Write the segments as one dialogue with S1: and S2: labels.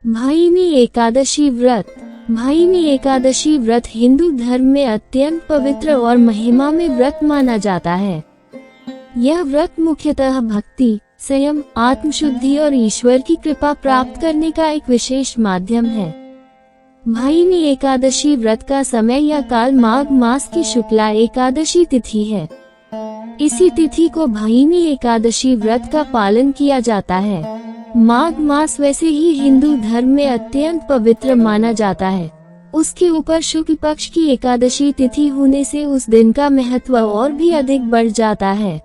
S1: भाईनी एकादशी व्रत। भाईनी एकादशी व्रत हिंदू धर्म में अत्यंत पवित्र और महिमा में व्रत माना जाता है। यह व्रत मुख्यतः भक्ति, संयम, आत्मशुद्धि और ईश्वर की कृपा प्राप्त करने का एक विशेष माध्यम है। भाईनी एकादशी व्रत का समय या काल माघ मास की शुक्ला एकादशी तिथि है। इसी तिथि को भाईनी एकादशी व्रत का पालन किया जाता है। माघ मास वैसे ही हिंदू धर्म में अत्यंत पवित्र माना जाता है। उसके ऊपर शुक्ल पक्ष की एकादशी तिथि होने से उस दिन का महत्व और भी अधिक बढ़ जाता है।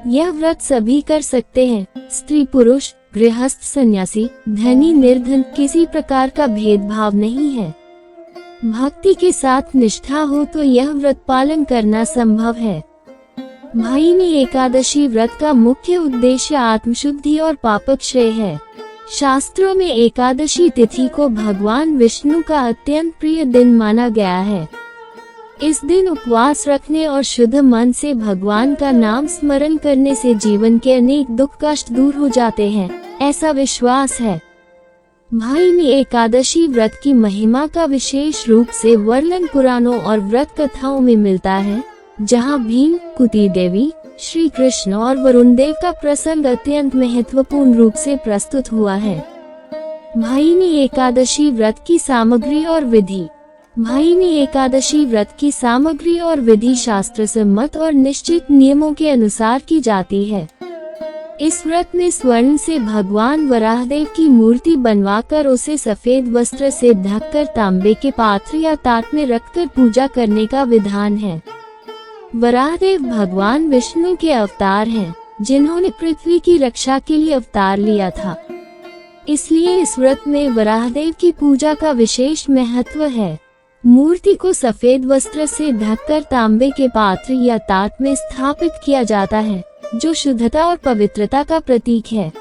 S1: यह व्रत सभी कर सकते हैं, स्त्री पुरुष, गृहस्थ सन्यासी, धनी निर्धन, किसी प्रकार का भेदभाव नहीं है। भक्ति के साथ निष्ठा हो तो यह व्रत पालन करना संभव है। भाईनी एकादशी व्रत का मुख्य उद्देश्य आत्मशुद्धि और पापक्षय है। शास्त्रों में एकादशी तिथि को भगवान विष्णु का अत्यंत प्रिय दिन माना गया है। इस दिन उपवास रखने और शुद्ध मन से भगवान का नाम स्मरण करने से जीवन के अनेक दुख कष्ट दूर हो जाते हैं, ऐसा विश्वास है। भाईनी एकादशी व्रत की महिमा का विशेष रूप से वर्णन पुराणों और व्रत कथाओं में मिलता है, जहाँ भीम, कुंती देवी, श्री कृष्ण और वरुण देव का प्रसंग अत्यंत महत्वपूर्ण रूप से प्रस्तुत हुआ है। भाईनी एकादशी व्रत की सामग्री और विधि। भाईनी एकादशी व्रत की सामग्री और विधि शास्त्र सम्मत और निश्चित नियमों के अनुसार की जाती है। इस व्रत में स्वर्ण से भगवान वराहदेव की मूर्ति बनवाकर उसे सफेद वस्त्र से ढककर तांबे के पात्र या ताट में रखकर पूजा करने का विधान है। वराहदेव भगवान विष्णु के अवतार हैं, जिन्होंने पृथ्वी की रक्षा के लिए अवतार लिया था। इसलिए इस व्रत में वराहदेव की पूजा का विशेष महत्व है। मूर्ति को सफेद वस्त्र से ढककर तांबे के पात्र या ताट में स्थापित किया जाता है, जो शुद्धता और पवित्रता का प्रतीक है।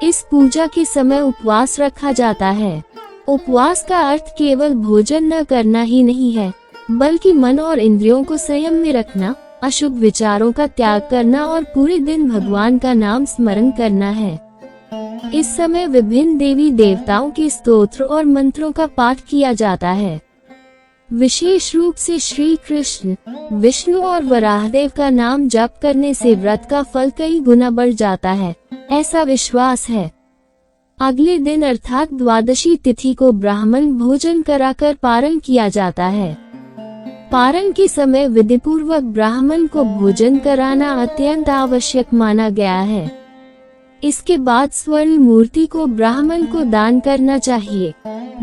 S1: इस पूजा के समय उपवास रखा जाता है। उपवास का अर्थ केवल भोजन न करना ही नहीं है, बल्कि मन और इंद्रियों को संयम में रखना, अशुभ विचारों का त्याग करना और पूरे दिन भगवान का नाम स्मरण करना है। इस समय विभिन्न देवी देवताओं के स्तोत्र और मंत्रों का पाठ किया जाता है। विशेष रूप से श्री कृष्ण, विष्णु और वराहदेव का नाम जप करने से व्रत का फल कई गुना बढ़ जाता है, ऐसा विश्वास है। अगले दिन अर्थात द्वादशी तिथि को ब्राह्मण भोजन कराकर पारण किया जाता है। पारण के समय विधिपूर्वक ब्राह्मण को भोजन कराना अत्यंत आवश्यक माना गया है। इसके बाद स्वर्ण मूर्ति को ब्राह्मण को दान करना चाहिए।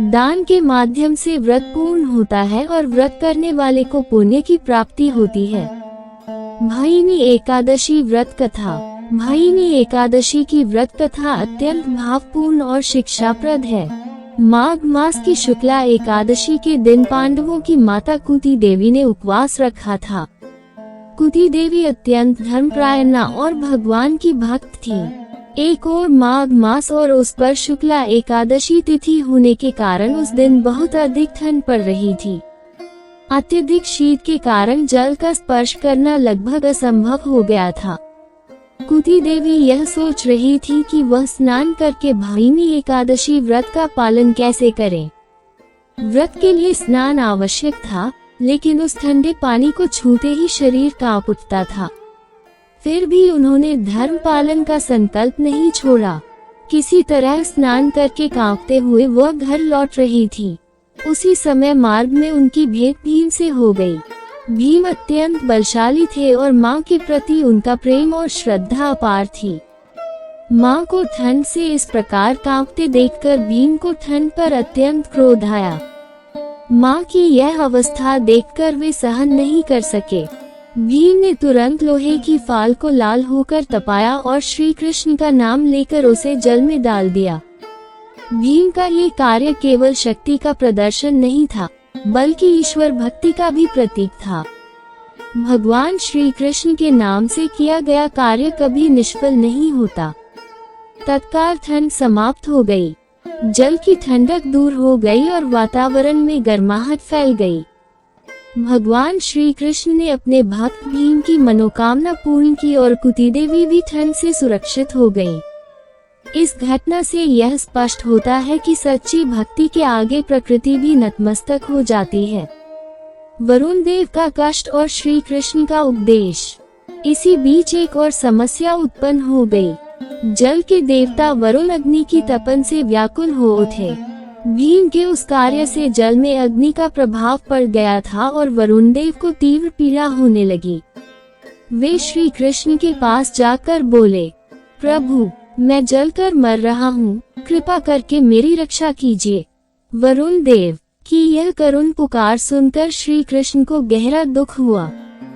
S1: दान के माध्यम से व्रत पूर्ण होता है और व्रत करने वाले को पुण्य की प्राप्ति होती है। भाईनी एकादशी व्रत कथा। भाईनी एकादशी की व्रत कथा अत्यंत भावपूर्ण और शिक्षाप्रद है। माघ मास की शुक्ला एकादशी के दिन पांडवों की माता कुंती देवी ने उपवास रखा था। कुंती देवी अत्यंत धर्मपरायणा और भगवान की भक्त थी। एक और माघ मास और उस पर शुक्ला एकादशी तिथि होने के कारण उस दिन बहुत अधिक ठंड पड़ रही थी। अत्यधिक शीत के कारण जल का स्पर्श करना लगभग असंभव हो गया था। कुंती देवी यह सोच रही थी कि वह स्नान करके भाईनी एकादशी व्रत का पालन कैसे करें। व्रत के लिए स्नान आवश्यक था, लेकिन उस ठंडे पानी को छूते ही शरीर कांप उठता था। फिर भी उन्होंने धर्म पालन का संकल्प नहीं छोड़ा। किसी तरह स्नान करके कांपते हुए वह घर लौट रही थी। उसी समय मार्ग में उनकी भेंट भीम से हो गई। भीम अत्यंत बलशाली थे और माँ के प्रति उनका प्रेम और श्रद्धा अपार थी। माँ को ठंड से इस प्रकार कांपते देखकर भीम को ठंड पर अत्यंत क्रोध आया। माँ की यह अवस्था देखकर वे सहन नहीं कर सके। भीम ने तुरंत लोहे की फाल को लाल होकर तपाया और श्री कृष्ण का नाम लेकर उसे जल में डाल दिया। भीम का ये कार्य केवल शक्ति का प्रदर्शन नहीं था, बल्कि ईश्वर भक्ति का भी प्रतीक था। भगवान श्री कृष्ण के नाम से किया गया कार्य कभी निष्फल नहीं होता। तत्काल ठंड समाप्त हो गई, जल की ठंडक दूर हो गई और वातावरण में गर्माहट फैल गई। भगवान श्री कृष्ण ने अपने भक्त भीम की मनोकामना पूर्ण की और कुंती देवी भी ठंड से सुरक्षित हो गई। इस घटना से यह स्पष्ट होता है कि सच्ची भक्ति के आगे प्रकृति भी नतमस्तक हो जाती है। वरुण देव का कष्ट और श्री कृष्ण का उपदेश। इसी बीच एक और समस्या उत्पन्न हो गई। जल के देवता वरुण अग्नि की तपन से व्याकुल हो उठे। भीम के उस कार्य से जल में अग्नि का प्रभाव पड़ गया था और वरुण देव को तीव्र पीड़ा होने लगी। वे श्री कृष्ण के पास जाकर बोले, प्रभु, मैं जलकर मर रहा हूँ, कृपा करके मेरी रक्षा कीजिए। वरुण देव की यह करुण पुकार सुनकर श्री कृष्ण को गहरा दुख हुआ।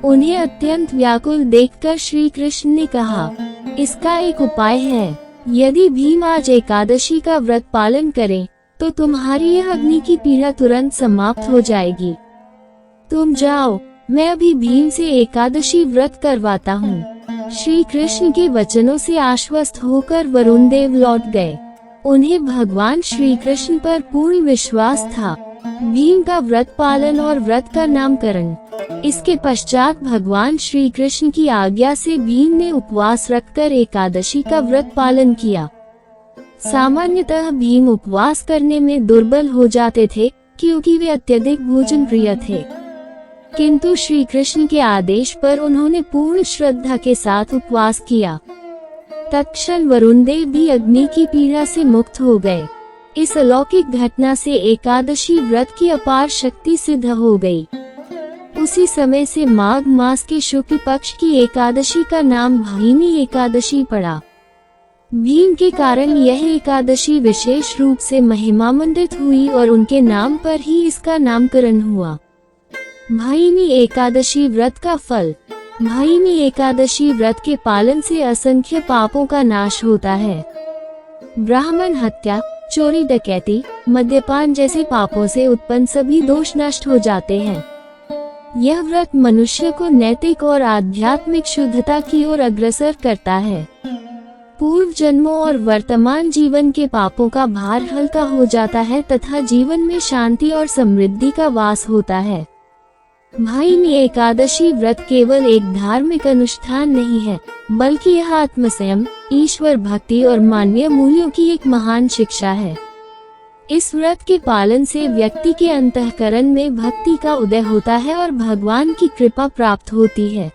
S1: उन्हें अत्यंत व्याकुल देखकर श्री कृष्ण ने कहा, इसका एक उपाय है। यदि भीम आज एकादशी का व्रत पालन करें, तो तुम्हारी यह अग्नि की पीड़ा तुरंत समाप्त हो जाएगी। तुम जाओ, मैं अभी भीम से एकादशी व्रत करवाता हूँ। श्री कृष्ण के वचनों से आश्वस्त होकर वरुण देव लौट गए। उन्हें भगवान श्री कृष्ण पर पूर्ण विश्वास था। भीम का व्रत पालन और व्रत का नामकरण। इसके पश्चात भगवान श्री कृष्ण की आज्ञा से भीम ने उपवास रखकर एकादशी का व्रत पालन किया। सामान्यतः भीम उपवास करने में दुर्बल हो जाते थे, क्योंकि वे अत्यधिक भोजन प्रिय थे। किंतु श्री कृष्ण के आदेश पर उन्होंने पूर्ण श्रद्धा के साथ उपवास किया। तत्क्षण वरुण देव भी अग्नि की पीड़ा से मुक्त हो गए। इस अलौकिक घटना से एकादशी व्रत की अपार शक्ति सिद्ध हो गई। उसी समय से माघ मास के शुक्ल पक्ष की एकादशी का नाम भीमी एकादशी पड़ा। भीम के कारण यह एकादशी विशेष रूप से महिमामंडित हुई और उनके नाम पर ही इसका नामकरण हुआ। भीमी एकादशी व्रत का फल। भीमी एकादशी व्रत के पालन से असंख्य पापों का नाश होता है। ब्राह्मण हत्या, चोरी डकैती, मद्यपान जैसे पापों से उत्पन्न सभी दोष नष्ट हो जाते हैं। यह व्रत मनुष्य को नैतिक और आध्यात्मिक शुद्धता की ओर अग्रसर करता है। पूर्व जन्मों और वर्तमान जीवन के पापों का भार हल्का हो जाता है तथा जीवन में शांति और समृद्धि का वास होता है। भीमी एकादशी व्रत केवल एक धार्मिक अनुष्ठान नहीं है, बल्कि यह आत्मसंयम, ईश्वर भक्ति और मानवीय मूल्यों की एक महान शिक्षा है। इस व्रत के पालन से व्यक्ति के अंतःकरण में भक्ति का उदय होता है और भगवान की कृपा प्राप्त होती है।